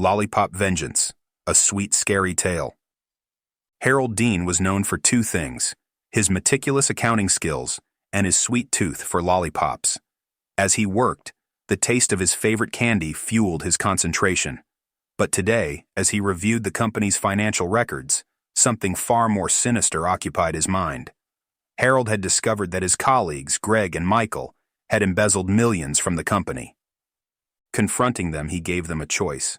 Lollipop Vengeance, a sweet, scary tale. Harold Dean was known for two things: his meticulous accounting skills and his sweet tooth for lollipops. As he worked, the taste of his favorite candy fueled his concentration. But today, as he reviewed the company's financial records, something far more sinister occupied his mind. Harold had discovered that his colleagues, Greg and Michael, had embezzled millions from the company. Confronting them, he gave them a choice: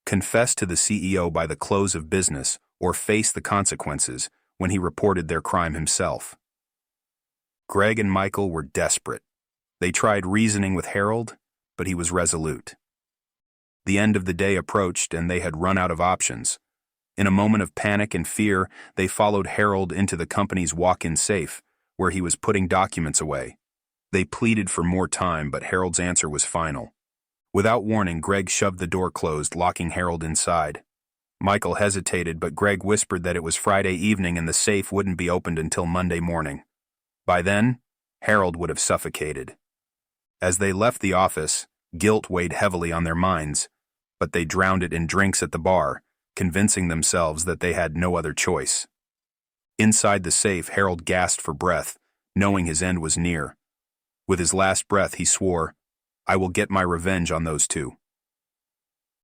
confess to the CEO by the close of business or face the consequences when he reported their crime himself. Greg and Michael were desperate. They tried reasoning with Harold, but he was resolute. The end of the day approached, and they had run out of options. In a moment of panic and fear, they followed Harold into the company's walk-in safe, where he was putting documents away. They pleaded for more time, but Harold's answer was final. Without warning, Greg shoved the door closed, locking Harold inside. Michael hesitated, but Greg whispered that it was Friday evening and the safe wouldn't be opened until Monday morning. By then, Harold would have suffocated. As they left the office, guilt weighed heavily on their minds, but they drowned it in drinks at the bar, convincing themselves that they had no other choice. Inside the safe, Harold gasped for breath, knowing his end was near. With his last breath, he swore, "I will get my revenge on those two."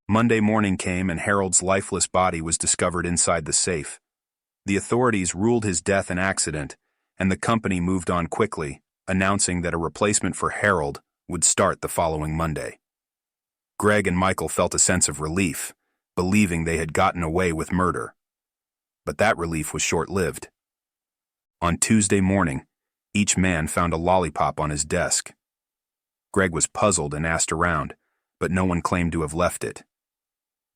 Monday morning came, and Harold's lifeless body was discovered inside the safe. The authorities ruled his death an accident, and the company moved on quickly, announcing that a replacement for Harold would start the following Monday. Greg and Michael felt a sense of relief, believing they had gotten away with murder. But that relief was short-lived. On Tuesday morning, each man found a lollipop on his desk. Greg was puzzled and asked around, but no one claimed to have left it.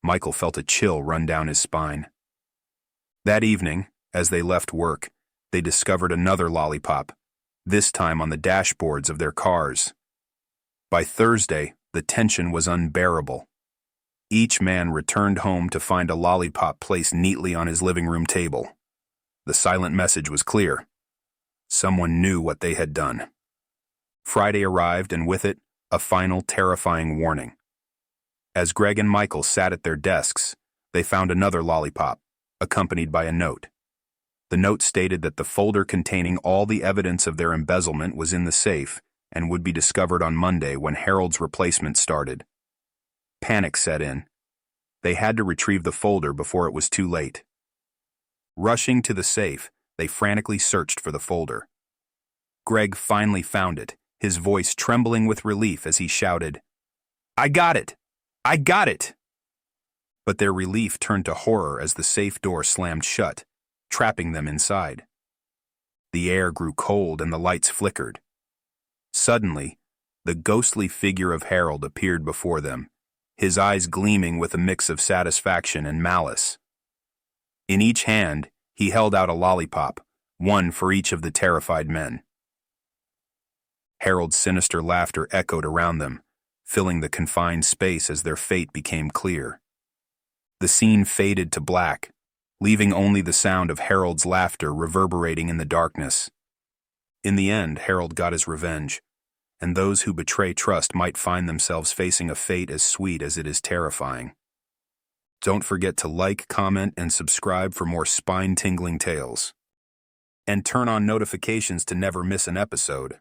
Michael felt a chill run down his spine. That evening, as they left work, they discovered another lollipop, this time on the dashboards of their cars. By Thursday, the tension was unbearable. Each man returned home to find a lollipop placed neatly on his living room table. The silent message was clear: someone knew what they had done. Friday arrived, and with it, a final terrifying warning. As Greg and Michael sat at their desks, they found another lollipop, accompanied by a note. The note stated that the folder containing all the evidence of their embezzlement was in the safe and would be discovered on Monday when Harold's replacement started. Panic set in. They had to retrieve the folder before it was too late. Rushing to the safe, they frantically searched for the folder. Greg finally found it, his voice trembling with relief as he shouted, "I got it! I got it!" But their relief turned to horror as the safe door slammed shut, trapping them inside. The air grew cold and the lights flickered. Suddenly, the ghostly figure of Harold appeared before them, his eyes gleaming with a mix of satisfaction and malice. In each hand, he held out a lollipop, one for each of the terrified men. Harold's sinister laughter echoed around them, filling the confined space as their fate became clear. The scene faded to black, leaving only the sound of Harold's laughter reverberating in the darkness. In the end, Harold got his revenge, and those who betray trust might find themselves facing a fate as sweet as it is terrifying. Don't forget to like, comment, and subscribe for more spine-tingling tales. And turn on notifications to never miss an episode.